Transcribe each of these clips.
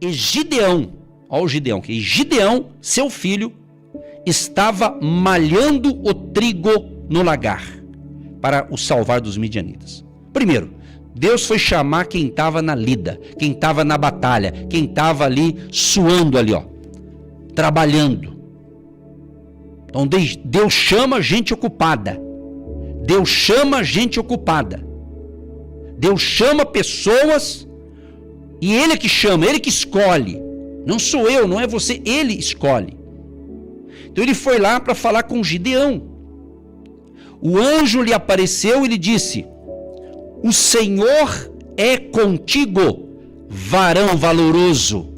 E Gideão, olha o Gideão, que Gideão, seu filho, estava malhando o trigo no lagar para o salvar dos midianitas. Primeiro, Deus foi chamar quem estava na lida, quem estava na batalha, quem estava ali suando ali, trabalhando. Então Deus chama gente ocupada. Deus chama gente ocupada. Deus chama pessoas e Ele é que chama, Ele que escolhe. Não sou eu, não é você, Ele escolhe. Então ele foi lá para falar com Gideão. O anjo lhe apareceu e lhe disse: o Senhor é contigo, varão valoroso.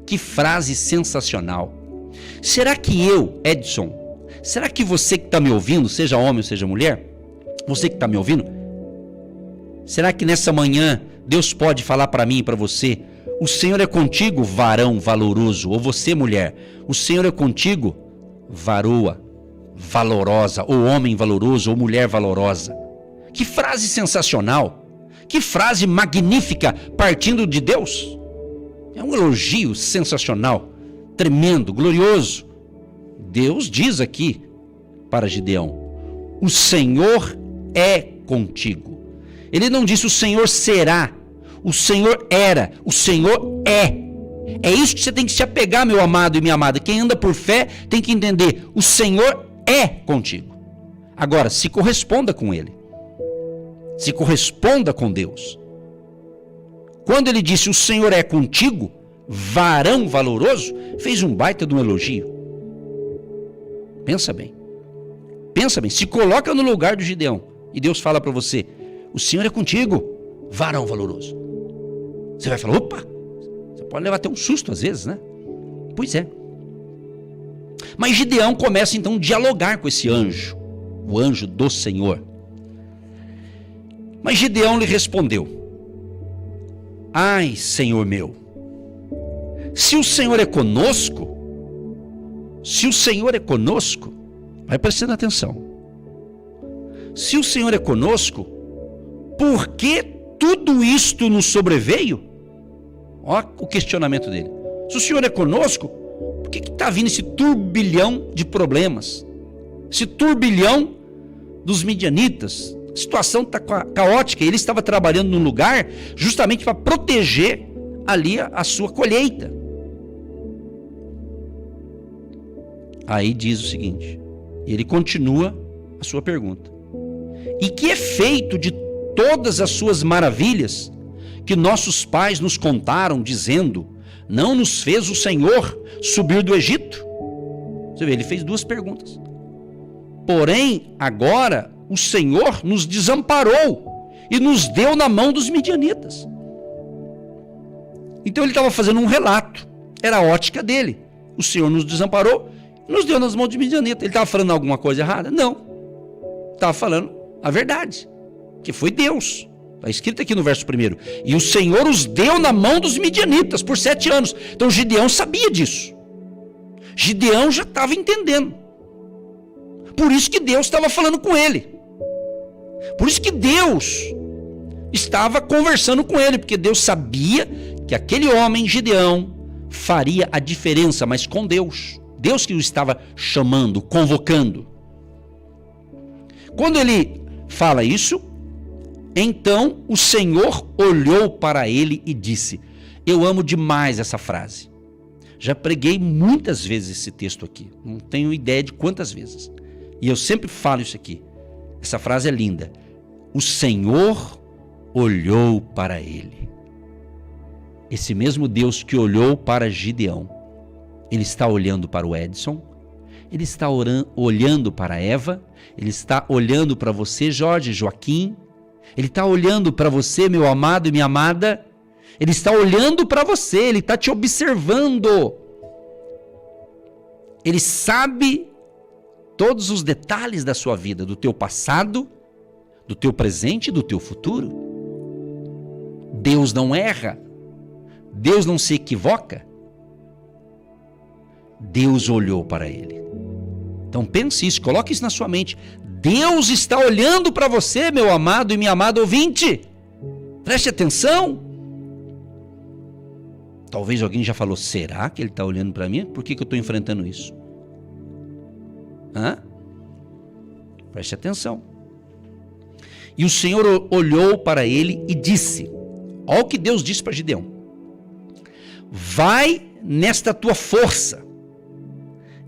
Que frase sensacional. Será que eu, Edson, será que você que está me ouvindo, seja homem ou seja mulher, você que está me ouvindo, será que nessa manhã Deus pode falar para mim e para você: o Senhor é contigo, varão valoroso? Ou você, mulher, o Senhor é contigo, varoa valorosa, ou homem valoroso, ou mulher valorosa? Que frase sensacional, que frase magnífica, partindo de Deus. É um elogio sensacional, tremendo, glorioso. Deus diz aqui para Gideão: o Senhor é contigo. Ele não disse o Senhor será, o Senhor era, o Senhor é. É isso que você tem que se apegar, meu amado e minha amada. Quem anda por fé tem que entender: o Senhor é contigo. Agora, se corresponda com Ele. Se corresponda com Deus. Quando ele disse: o Senhor é contigo, varão valoroso, fez um baita de um elogio. Pensa bem. Pensa bem. Se coloca no lugar do Gideão e Deus fala para você: o Senhor é contigo, varão valoroso. Você vai falar: opa! Você pode levar até um susto às vezes, né? Pois é. Mas Gideão começa então a dialogar com esse anjo, o anjo do Senhor. Mas Gideão lhe respondeu: ai, Senhor meu, se o Senhor é conosco, vai prestando atenção. Se o Senhor é conosco, por que tudo isto nos sobreveio? Olha o questionamento dele. Se o Senhor é conosco, por que está vindo esse turbilhão de problemas? Esse turbilhão dos midianitas? A situação está caótica. Ele estava trabalhando num lugar justamente para proteger ali a sua colheita. Aí diz o seguinte, ele continua a sua pergunta: e que é feito de todas as suas maravilhas que nossos pais nos contaram, dizendo: não nos fez o Senhor subir do Egito? Você vê, ele fez duas perguntas. Porém, agora o Senhor nos desamparou e nos deu na mão dos midianitas. Então ele estava fazendo um relato, era a ótica dele. O Senhor nos desamparou e nos deu nas mãos dos midianitas. Ele estava falando alguma coisa errada? Não. Estava falando a verdade, que foi Deus. Está escrito aqui no verso 1. E o Senhor os deu na mão dos midianitas por 7 anos. Então Gideão sabia disso. Gideão já estava entendendo. Por isso que Deus estava falando com ele. Por isso que Deus estava conversando com ele. Porque Deus sabia que aquele homem, Gideão, faria a diferença, mas com Deus. Deus que o estava chamando, convocando. Quando ele fala isso, então o Senhor olhou para ele e disse: eu amo demais essa frase. Já preguei muitas vezes esse texto aqui. Não tenho ideia de quantas vezes. E eu sempre falo isso aqui. Essa frase é linda. O Senhor olhou para ele. Esse mesmo Deus que olhou para Gideão, Ele está olhando para o Edson, Ele está olhando para Eva, Ele está olhando para você, Jorge, Joaquim, Ele está olhando para você, meu amado e minha amada. Ele está olhando para você, Ele está te observando. Ele sabe todos os detalhes da sua vida, do teu passado, do teu presente e do teu futuro. Deus não erra. Deus não se equivoca. Deus olhou para ele. Então pense isso, coloque isso na sua mente. Deus está olhando para você, meu amado e minha amada ouvinte. Preste atenção. Talvez alguém já falou, será que ele está olhando para mim? Por que eu estou enfrentando isso? Preste atenção. E o Senhor olhou para ele e disse, olha o que Deus disse para Gideão, vai nesta tua força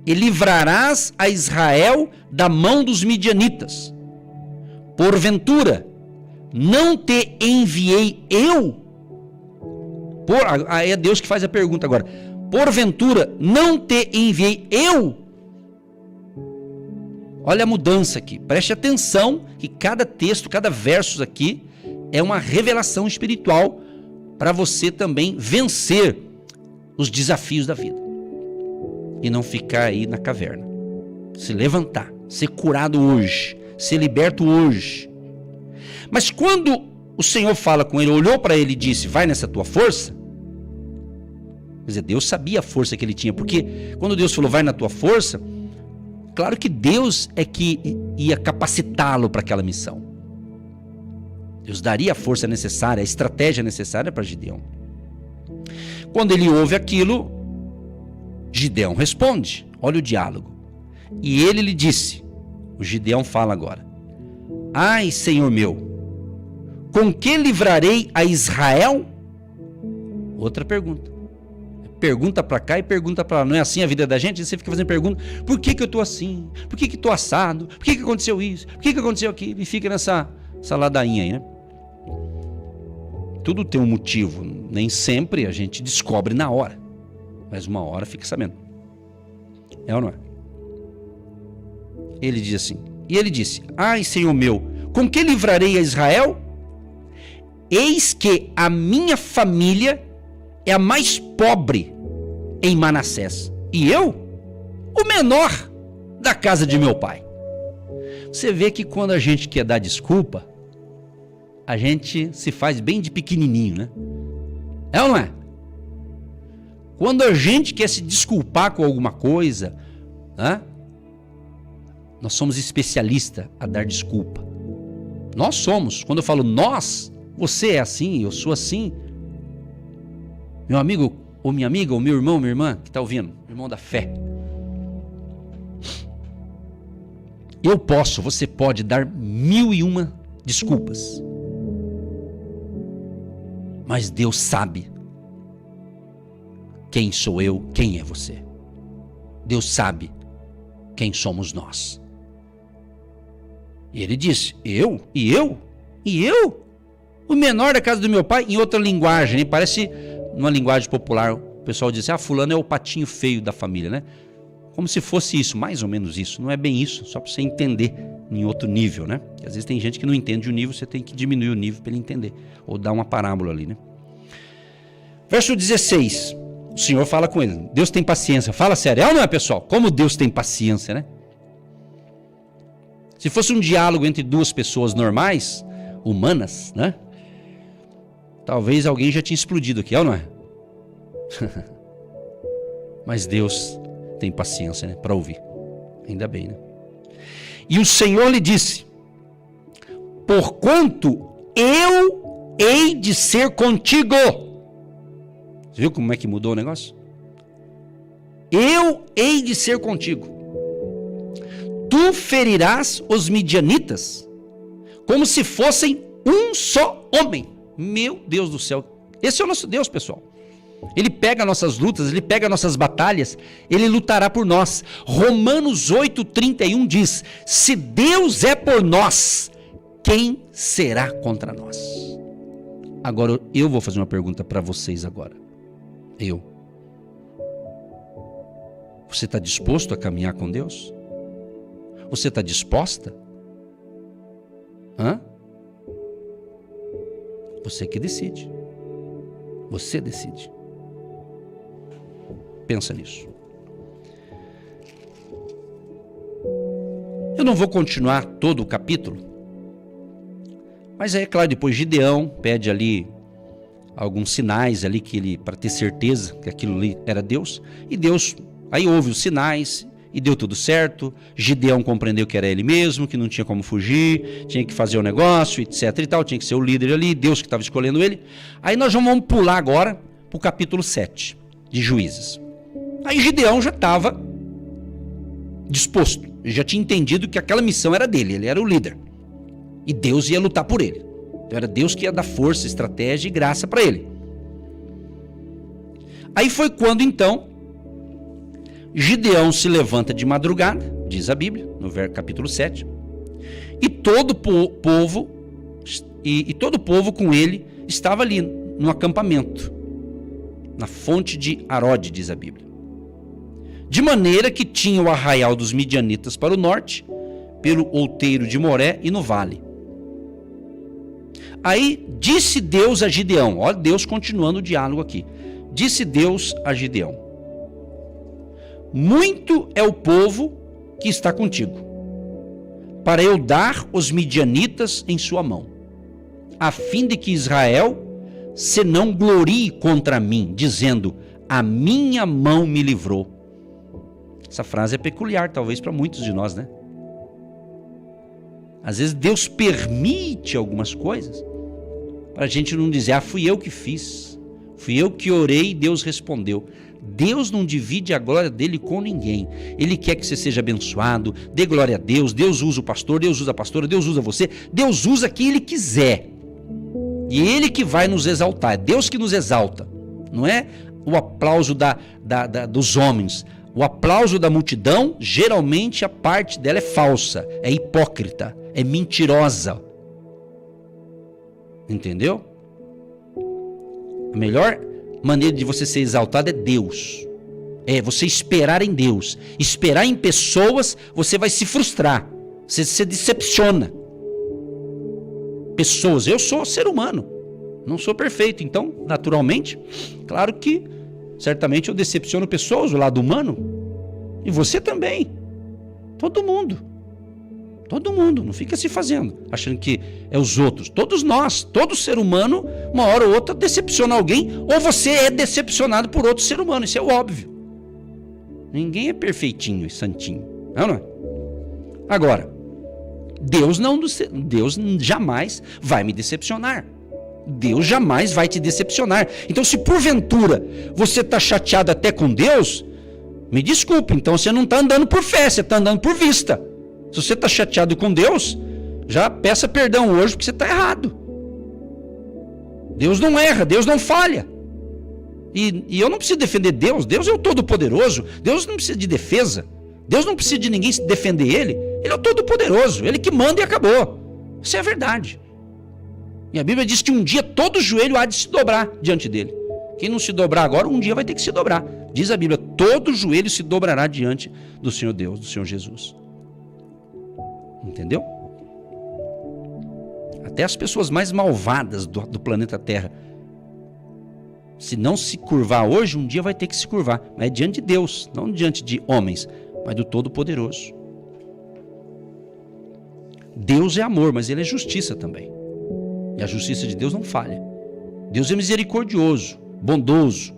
e livrarás a Israel da mão dos midianitas. Porventura, não te enviei eu? É Deus que faz a pergunta agora. Porventura, não te enviei eu? Olha a mudança aqui. Preste atenção que cada texto, cada verso aqui é uma revelação espiritual para você também vencer os desafios da vida. E não ficar aí na caverna. Se levantar, ser curado hoje, ser liberto hoje. Mas quando o Senhor fala com ele, olhou para ele e disse, vai nessa tua força. Quer dizer, Deus sabia a força que ele tinha, porque quando Deus falou, vai na tua força, claro que Deus é que ia capacitá-lo para aquela missão. Deus daria a força necessária, a estratégia necessária para Gideão. Quando ele ouve aquilo, Gideão responde, olha o diálogo. E ele lhe disse, o Gideão fala agora, ai, Senhor meu, com que livrarei a Israel? Outra pergunta. Pergunta para cá e pergunta para lá. Não é assim a vida da gente? Você fica fazendo pergunta, por que eu tô assim? Por que tô assado? Por que aconteceu isso? Por que aconteceu aquilo? E fica nessa ladainha aí, né? Tudo tem um motivo. Nem sempre a gente descobre na hora. Mas uma hora fica sabendo. É ou não é? Ele diz assim. E ele disse, ai, Senhor meu, com que livrarei a Israel? Eis que a minha família é a mais pobre em Manassés. E eu, o menor da casa de meu pai. Você vê que quando a gente quer dar desculpa, a gente se faz bem de pequenininho, né? É ou não é? Quando a gente quer se desculpar com alguma coisa, né? Nós somos especialistas a dar desculpa. Nós somos. Quando eu falo nós, você é assim, eu sou assim. Meu amigo, ou minha amiga, ou meu irmão, minha irmã, que está ouvindo, irmão da fé. Eu posso, você pode dar 1001 desculpas. Mas Deus sabe quem sou eu, quem é você. Deus sabe quem somos nós. E ele disse, eu? O menor da casa do meu pai, em outra linguagem, né? Parece numa linguagem popular, o pessoal diz, fulano é o patinho feio da família, né? Como se fosse isso, mais ou menos isso. Não é bem isso, só para você entender em outro nível, né? Porque às vezes tem gente que não entende o nível, você tem que diminuir o nível para ele entender. Ou dar uma parábola ali, né? Verso 16, o Senhor fala com ele, Deus tem paciência. Fala sério, é ou não é, pessoal? Como Deus tem paciência, né? Se fosse um diálogo entre duas pessoas normais, humanas, né? Talvez alguém já tinha explodido aqui, é ou não é? Mas Deus tem paciência, né? Para ouvir. Ainda bem, né? E o Senhor lhe disse, porquanto eu hei de ser contigo. Você viu como é que mudou o negócio? Eu hei de ser contigo. Tu ferirás os midianitas como se fossem um só homem. Meu Deus do céu. Esse é o nosso Deus, pessoal. Ele pega nossas lutas, ele pega nossas batalhas, ele lutará por nós. Romanos 8:31 diz, se Deus é por nós, quem será contra nós? Agora, eu vou fazer uma pergunta para vocês agora. Você está disposto a caminhar com Deus? Você está disposta? Você que decide. Você decide. Pensa nisso. Eu não vou continuar todo o capítulo, mas é claro, depois Gideão pede ali alguns sinais ali que ele, para ter certeza que aquilo ali era Deus, e Deus aí ouve os sinais e deu tudo certo. Gideão compreendeu que era ele mesmo, que não tinha como fugir, tinha que fazer o negócio, etc e tal, tinha que ser o líder ali, Deus que estava escolhendo ele. Aí nós vamos pular agora para o capítulo 7 de Juízes. Aí Gideão já estava disposto, ele já tinha entendido que aquela missão era dele, ele era o líder. E Deus ia lutar por ele. Então era Deus que ia dar força, estratégia e graça para ele. Aí foi quando então Gideão se levanta de madrugada, diz a Bíblia, no capítulo 7, e todo o povo com ele estava ali no acampamento, na fonte de Arode, diz a Bíblia. De maneira que tinha o arraial dos midianitas para o norte, pelo outeiro de Moré e no vale. Aí disse Deus a Gideão, olha Deus continuando o diálogo aqui. Disse Deus a Gideão: muito é o povo que está contigo, para eu dar os midianitas em sua mão, a fim de que Israel se não glorie contra mim, dizendo: a minha mão me livrou. Essa frase é peculiar, talvez para muitos de nós, né? Às vezes Deus permite algumas coisas para a gente não dizer: ah, fui eu que fiz, fui eu que orei e Deus respondeu. Deus não divide a glória dele com ninguém. Ele quer que você seja abençoado, dê glória a Deus. Deus usa o pastor, Deus usa a pastora, Deus usa você, Deus usa quem ele quiser. E ele que vai nos exaltar, é Deus que nos exalta. Não é o aplauso dos homens. O aplauso da multidão, geralmente a parte dela é falsa, é hipócrita, é mentirosa. Entendeu? A melhor maneira de você ser exaltado é Deus. É você esperar em Deus. Esperar em pessoas, você vai se frustrar. Você se decepciona. Pessoas, eu sou ser humano, não sou perfeito, então, naturalmente, claro que, certamente eu decepciono pessoas, o lado humano, e você também, todo mundo, não fica se fazendo, achando que é os outros, todos nós, todo ser humano, uma hora ou outra decepciona alguém, ou você é decepcionado por outro ser humano, isso é óbvio, ninguém é perfeitinho e santinho, não é? Agora, Deus jamais vai me decepcionar. Deus jamais vai te decepcionar. Então, se porventura você está chateado até com Deus, me desculpe, então você não está andando por fé, você está andando por vista. Se você está chateado com Deus, já peça perdão hoje porque você está errado. Deus não erra, Deus não falha. E eu não preciso defender Deus, Deus é o Todo-Poderoso, Deus não precisa de defesa, Deus não precisa de ninguém defender Ele, Ele é o Todo-Poderoso, Ele que manda e acabou. Isso é a verdade. E a Bíblia diz que um dia todo joelho há de se dobrar diante dele. Quem não se dobrar agora, um dia vai ter que se dobrar. Diz a Bíblia, todo joelho se dobrará diante do Senhor Deus, do Senhor Jesus. Entendeu? Até as pessoas mais malvadas do planeta Terra, se não se curvar hoje, um dia vai ter que se curvar. Mas é diante de Deus, não diante de homens, mas do Todo-Poderoso. Deus é amor, mas Ele é justiça também. E a justiça de Deus não falha. Deus é misericordioso, bondoso,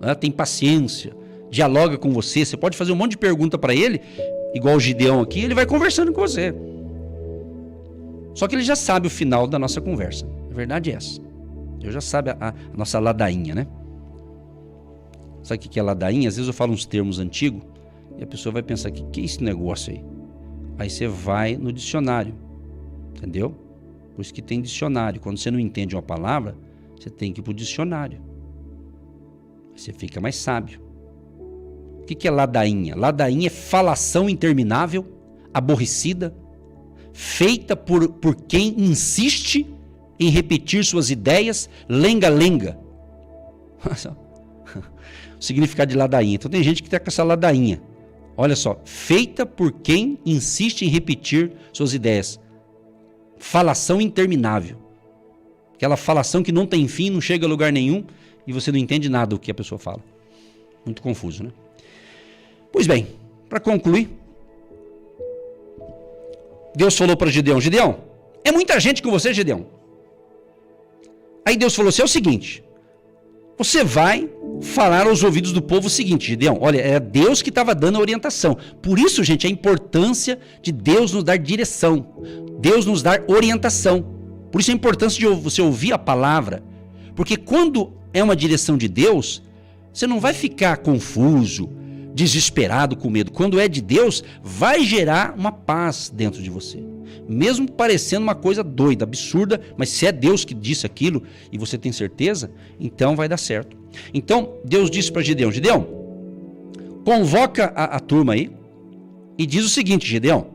né? Tem paciência, dialoga com você. Você pode fazer um monte de pergunta para Ele, igual o Gideão aqui, Ele vai conversando com você. Só que Ele já sabe o final da nossa conversa. A verdade é essa. Deus já sabe a nossa ladainha, né? Sabe o que é ladainha? Às vezes eu falo uns termos antigos e a pessoa vai pensar, que é esse negócio aí? Aí você vai no dicionário, entendeu? Por isso que tem dicionário. Quando você não entende uma palavra, você tem que ir para o dicionário. Você fica mais sábio. O que é ladainha? Ladainha é falação interminável, aborrecida, feita por quem insiste em repetir suas ideias, lenga-lenga. O significado de ladainha. Então tem gente que está com essa ladainha. Olha só, feita por quem insiste em repetir suas ideias. Falação interminável. Aquela falação que não tem fim, não chega a lugar nenhum e você não entende nada do que a pessoa fala. Muito confuso, né? Pois bem, para concluir, Deus falou para Gideão: Gideão, é muita gente com você, Gideão. Aí Deus falou assim: é o seguinte, você vai falar aos ouvidos do povo o seguinte, Gideão, olha, é Deus que estava dando a orientação. Por isso, gente, a importância de Deus nos dar direção, Deus nos dar orientação. Por isso a importância de você ouvir a palavra, porque quando é uma direção de Deus, você não vai ficar confuso, desesperado, com medo. Quando é de Deus, vai gerar uma paz dentro de você. Mesmo parecendo uma coisa doida, absurda, mas se é Deus que disse aquilo e você tem certeza, então vai dar certo. Então, Deus disse para Gideão: Gideão, convoca a turma aí e diz o seguinte, Gideão: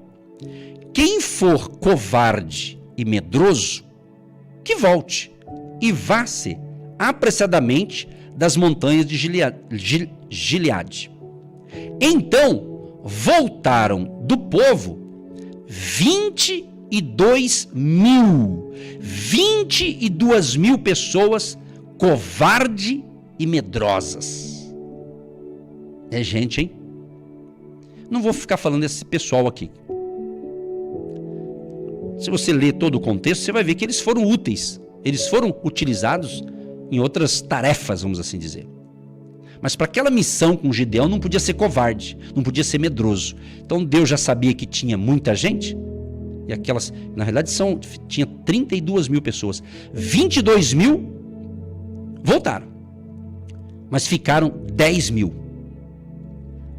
quem for covarde e medroso, que volte e vá-se apressadamente das montanhas de Gileade. Então voltaram do povo 22 mil pessoas covardes e medrosas. É gente, hein? Não vou ficar falando desse pessoal aqui. Se você ler todo o contexto, você vai ver que eles foram úteis. Eles foram utilizados em outras tarefas, vamos assim dizer. Mas para aquela missão com Gideão não podia ser covarde, não podia ser medroso. Então Deus já sabia que tinha muita gente, e aquelas, na realidade tinha 32 mil pessoas. 22 mil voltaram, mas ficaram 10 mil.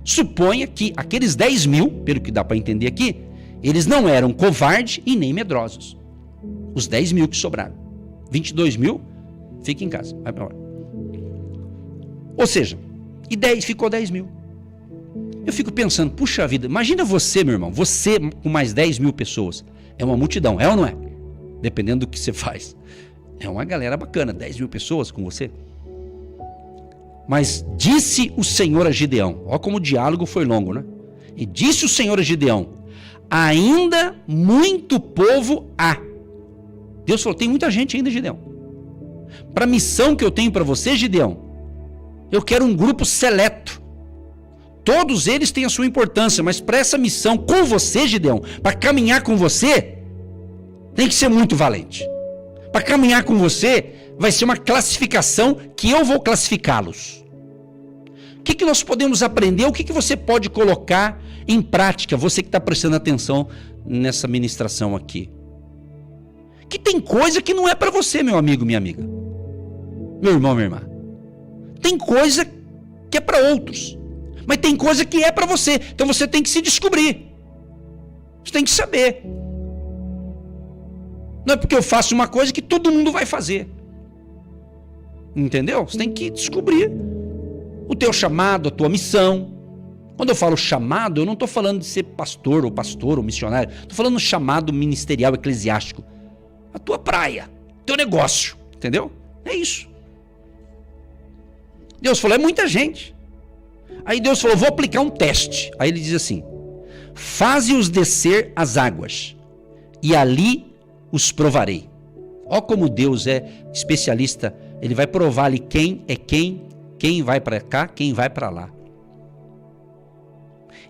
Suponha que aqueles 10 mil, pelo que dá para entender aqui, eles não eram covardes e nem medrosos. Os 10 mil que sobraram. 22 mil, fica em casa, vai para lá. Ou seja, ficou 10 mil. Eu fico pensando, puxa vida, imagina você, meu irmão, você com mais 10 mil pessoas. É uma multidão, é ou não é? Dependendo do que você faz. É uma galera bacana, 10 mil pessoas com você. Mas disse o Senhor a Gideão, olha como o diálogo foi longo, né? E disse o Senhor a Gideão: ainda muito povo há. Deus falou, tem muita gente ainda, Gideão. Para a missão que eu tenho para você, Gideão, eu quero um grupo seleto. Todos eles têm a sua importância, mas para essa missão com você, Gideão, para caminhar com você, tem que ser muito valente. Para caminhar com você, vai ser uma classificação que eu vou classificá-los. O que nós podemos aprender? O que você pode colocar em prática, você que está prestando atenção nessa ministração aqui? Que tem coisa que não é para você, meu amigo, minha amiga. Meu irmão, minha irmã. Tem coisa que é para outros, mas tem coisa que é para você. Então você tem que se descobrir. Você tem que saber. Não é porque eu faço uma coisa que todo mundo vai fazer. Entendeu? Você tem que descobrir o teu chamado, a tua missão. Quando eu falo chamado, eu não estou falando de ser pastor ou missionário. Estou falando chamado ministerial, eclesiástico. A tua praia, teu negócio. Entendeu? É isso. Deus falou, é muita gente. Aí Deus falou, vou aplicar um teste. Aí ele diz assim: faze-os descer as águas, e ali os provarei. Ó como Deus é especialista. Ele vai provar ali quem é quem vai para cá, quem vai para lá.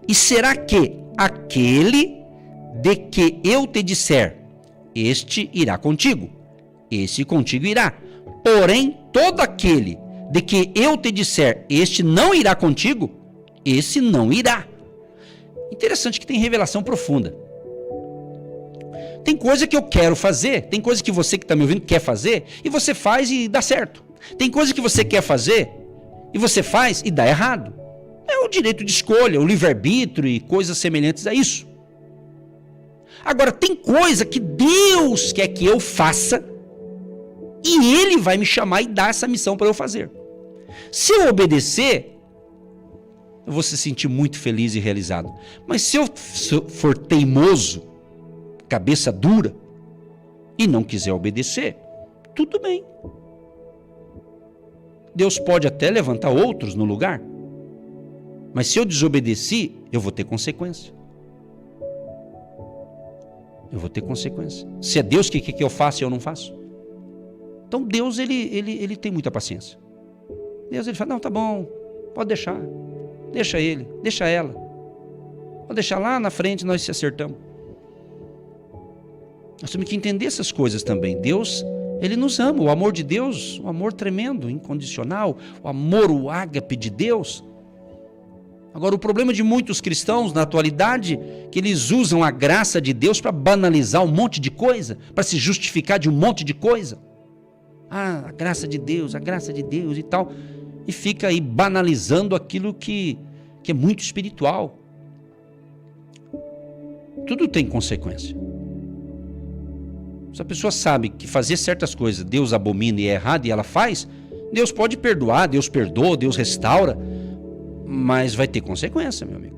E será que aquele de que eu te disser, este irá contigo, este contigo irá. Porém, todo aquele de que eu te disser, este não irá contigo, esse não irá. Interessante que tem revelação profunda. Tem coisa que eu quero fazer, tem coisa que você que está me ouvindo quer fazer, e você faz e dá certo. Tem coisa que você quer fazer, e você faz e dá errado. É o direito de escolha, o livre-arbítrio e coisas semelhantes a isso. Agora, tem coisa que Deus quer que eu faça, e Ele vai me chamar e dar essa missão para eu fazer. Se eu obedecer, eu vou se sentir muito feliz e realizado. Mas se eu for teimoso, cabeça dura, e não quiser obedecer, tudo bem. Deus pode até levantar outros no lugar, mas se eu desobedeci, eu vou ter consequência. Eu vou ter consequência. Se é Deus que quer que eu faça e eu não faço. Então Deus, ele tem muita paciência. Deus, ele fala, não, tá bom, pode deixar. Deixa ele, deixa ela. Pode deixar lá na frente, nós se acertamos. Nós temos que entender essas coisas também. Deus, ele nos ama. O amor de Deus, o amor tremendo, incondicional. O amor, o ágape de Deus. Agora, o problema de muitos cristãos na atualidade, que eles usam a graça de Deus para banalizar um monte de coisa, para se justificar de um monte de coisa. a graça de Deus e tal. E fica aí banalizando aquilo que é muito espiritual. Tudo tem consequência. Se a pessoa sabe que fazer certas coisas Deus abomina e é errado e ela faz, Deus pode perdoar, Deus perdoa, Deus restaura, mas vai ter consequência, meu amigo.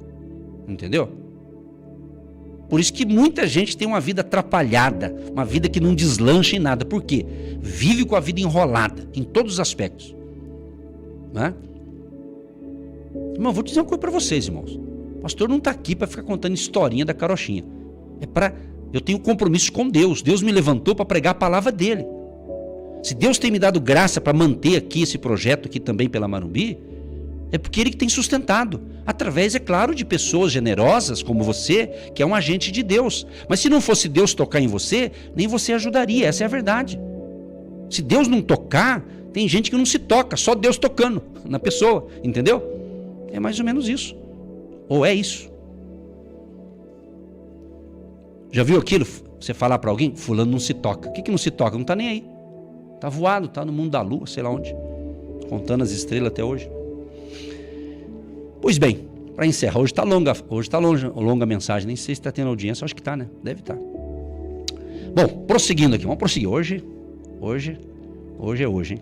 Entendeu? Por isso que muita gente tem uma vida atrapalhada, uma vida que não deslancha em nada. Por quê? Vive com a vida enrolada, em todos os aspectos. Né? Irmão, vou dizer uma coisa para vocês, irmãos. O pastor não está aqui para ficar contando historinha da carochinha. Eu tenho compromisso com Deus. Deus me levantou para pregar a palavra dele. Se Deus tem me dado graça para manter aqui esse projeto aqui também pela Marumbi, é porque Ele que tem sustentado. Através, é claro, de pessoas generosas como você, que é um agente de Deus. Mas se não fosse Deus tocar em você, nem você ajudaria. Essa é a verdade. Se Deus não tocar, tem gente que não se toca, só Deus tocando na pessoa. Entendeu? É mais ou menos isso. Ou é isso. Já viu aquilo? Você falar para alguém, fulano não se toca. O que não se toca? Não está nem aí. Está voado, está no mundo da lua, sei lá onde. Contando as estrelas até hoje. Pois bem, para encerrar, hoje está longa a mensagem, nem sei se está tendo audiência, acho que está, né? Deve estar. Bom, prosseguindo aqui, vamos prosseguir. Hoje é hoje, hein?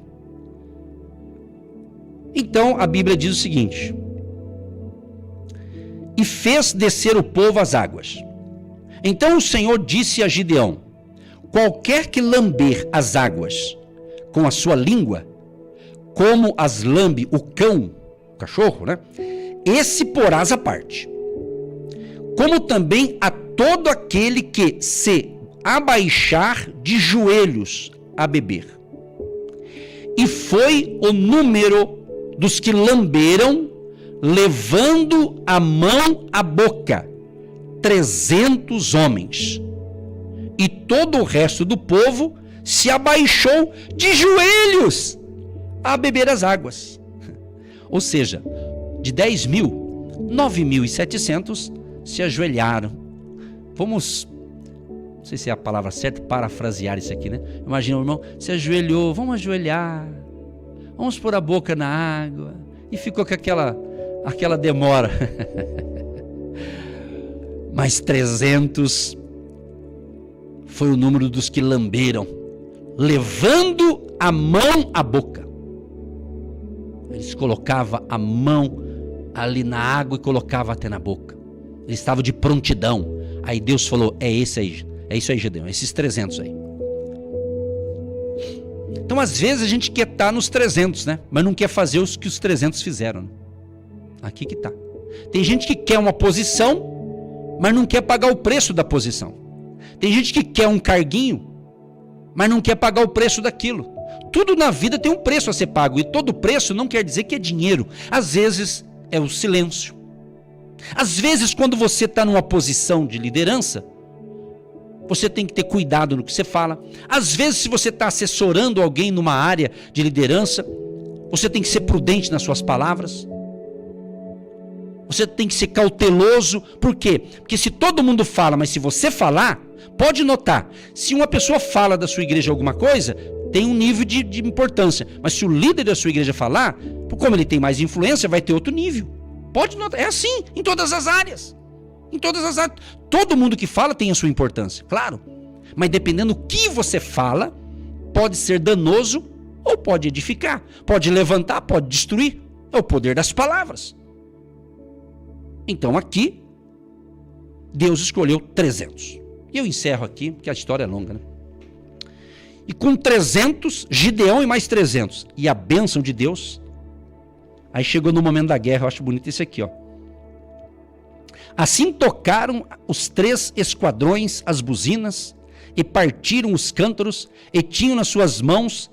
Então, a Bíblia diz o seguinte: e fez descer o povo às águas. Então o Senhor disse a Gideão: qualquer que lamber as águas com a sua língua, como as lambe o cão, o cachorro, né? Esse porás à parte. Como também a todo aquele que se abaixar de joelhos a beber. E foi o número dos que lamberam, levando a mão à boca, 300 homens. E todo o resto do povo se abaixou de joelhos a beber as águas. Ou seja, de 10 mil, 9.700 se ajoelharam. Vamos, não sei se é a palavra certa, parafrasear isso aqui, né? Imagina o irmão, se ajoelhou, vamos ajoelhar, vamos pôr a boca na água. E ficou com aquela demora. Mas 300 foi o número dos que lamberam, levando a mão à boca. Eles colocavam a mão ali na água e colocavam até na boca. Eles estavam de prontidão. Aí Deus falou: é isso aí, Gideão, esses 300 aí. Então às vezes a gente quer estar nos 300, né? Mas não quer fazer os que os 300 fizeram, né? Aqui que tá. Tem gente que quer uma posição, mas não quer pagar o preço da posição. Tem gente que quer um carguinho, mas não quer pagar o preço daquilo. Tudo na vida tem um preço a ser pago, e todo preço não quer dizer que é dinheiro. Às vezes é o silêncio. Às vezes, quando você está numa posição de liderança, você tem que ter cuidado no que você fala. Às vezes, se você está assessorando alguém numa área de liderança, você tem que ser prudente nas suas palavras. Você tem que ser cauteloso. Por quê? Porque se todo mundo fala, mas se você falar, pode notar, se uma pessoa fala da sua igreja alguma coisa, tem um nível de importância. Mas se o líder da sua igreja falar, como ele tem mais influência, vai ter outro nível. Pode notar, é assim em todas as áreas. Em todas as áreas. Todo mundo que fala tem a sua importância, claro. Mas dependendo do que você fala, pode ser danoso ou pode edificar. Pode levantar, pode destruir. É o poder das palavras. Então aqui, Deus escolheu 300. E eu encerro aqui, porque a história é longa, né? E com 300, Gideão e mais 300. E a bênção de Deus. Aí chegou no momento da guerra, eu acho bonito esse aqui, ó. Assim tocaram os 3 esquadrões as buzinas, e partiram os cântaros, e tinham nas suas mãos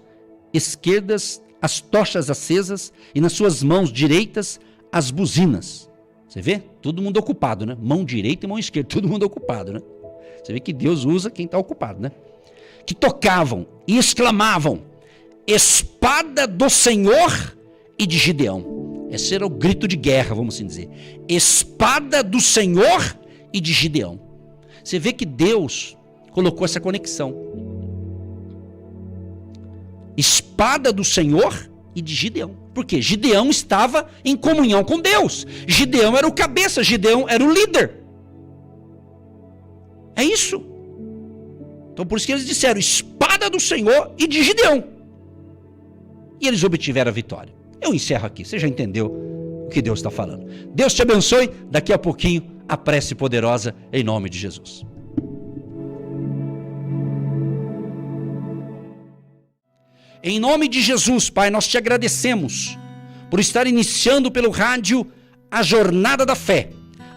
esquerdas as tochas acesas, e nas suas mãos direitas as buzinas. Você vê? Todo mundo ocupado, né? Mão direita e mão esquerda, todo mundo ocupado, né? Você vê que Deus usa quem está ocupado, né? Que tocavam e exclamavam: espada do Senhor e de Gideão. Esse era o grito de guerra, vamos assim dizer. Espada do Senhor e de Gideão. Você vê que Deus colocou essa conexão. espada do Senhor e de Gideão. Por quê? Gideão estava em comunhão com Deus. Gideão era o cabeça, Gideão era o líder. É isso. Então por isso que eles disseram, espada do Senhor e de Gideão. E eles obtiveram a vitória. Eu encerro aqui, você já entendeu o que Deus está falando. Deus te abençoe, daqui a pouquinho a prece poderosa em nome de Jesus. Em nome de Jesus, Pai, nós te agradecemos por estar iniciando pelo rádio a jornada da fé,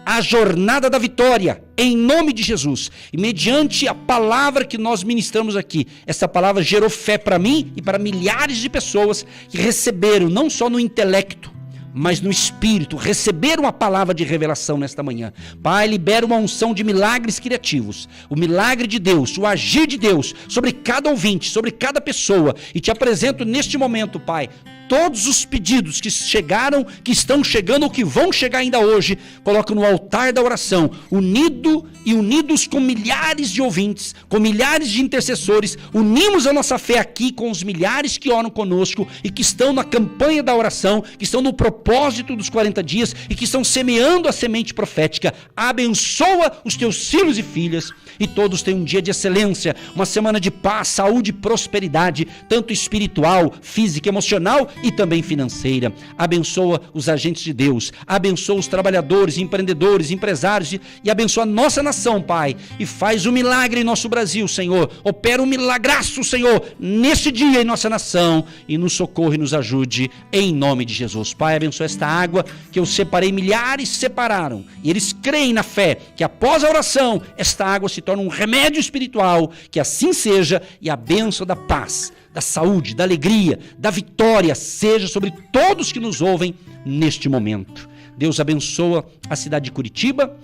a jornada da vitória, em nome de Jesus. E mediante a palavra que nós ministramos aqui, essa palavra gerou fé para mim e para milhares de pessoas que receberam, não só no intelecto, mas no espírito, receberam a palavra de revelação nesta manhã. Pai, libera uma unção de milagres criativos, o milagre de Deus, o agir de Deus sobre cada ouvinte, sobre cada pessoa. E te apresento neste momento, Pai, todos os pedidos que chegaram, que estão chegando ou que vão chegar ainda hoje, coloco no altar da oração, unidos com milhares de ouvintes, com milhares de intercessores, unimos a nossa fé aqui com os milhares que oram conosco e que estão na campanha da oração, que estão no propósito dos 40 dias e que estão semeando a semente profética. Abençoa os teus filhos e filhas e todos tenham um dia de excelência, uma semana de paz, saúde e prosperidade, tanto espiritual, física, emocional e também financeira. Abençoa os agentes de Deus, abençoa os trabalhadores, empreendedores, empresários e abençoa a nossa nação, Pai, e faz um milagre em nosso Brasil, Senhor. Opera um milagraço, Senhor, neste dia em nossa nação e nos socorre e nos ajude em nome de Jesus. Pai, abençoa esta água que eu separei, milhares separaram e eles creem na fé que após a oração esta água se torna um remédio espiritual, que assim seja, e a bênção da paz, da saúde, da alegria, da vitória seja sobre todos que nos ouvem neste momento. Deus abençoa a cidade de Curitiba,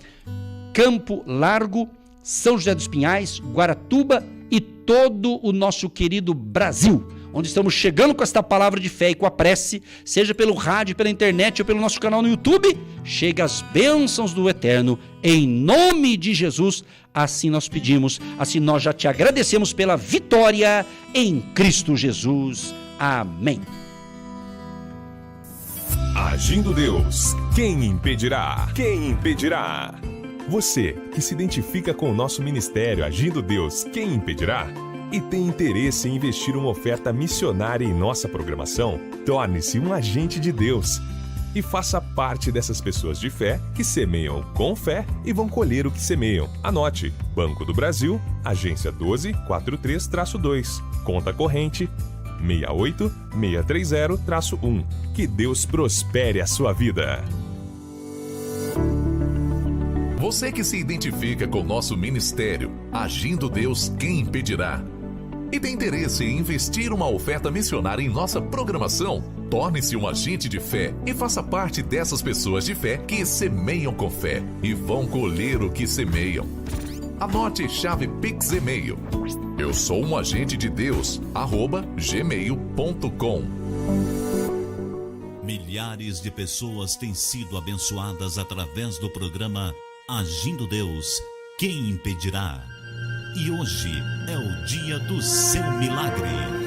Campo Largo, São José dos Pinhais, Guaratuba e todo o nosso querido Brasil, onde estamos chegando com esta palavra de fé e com a prece, seja pelo rádio, pela internet ou pelo nosso canal no YouTube, chega as bênçãos do Eterno, em nome de Jesus, assim nós pedimos, assim nós já te agradecemos pela vitória em Cristo Jesus. Amém. Agindo Deus, quem impedirá? Quem impedirá? Você que se identifica com o nosso ministério Agindo Deus, quem impedirá? E tem interesse em investir uma oferta missionária em nossa programação? Torne-se um agente de Deus e faça parte dessas pessoas de fé que semeiam com fé e vão colher o que semeiam. Anote: Banco do Brasil, agência 1243-2, conta corrente 68630-1. Que Deus prospere a sua vida. Você que se identifica com o nosso ministério Agindo Deus, quem impedirá? E tem interesse em investir uma oferta missionária em nossa programação? Torne-se um agente de fé e faça parte dessas pessoas de fé que semeiam com fé e vão colher o que semeiam. Anote chave Pix e-mail: eu sou um agente de Deus, @gmail.com. Milhares de pessoas têm sido abençoadas através do programa Agindo Deus, quem impedirá? E hoje é o dia do seu milagre.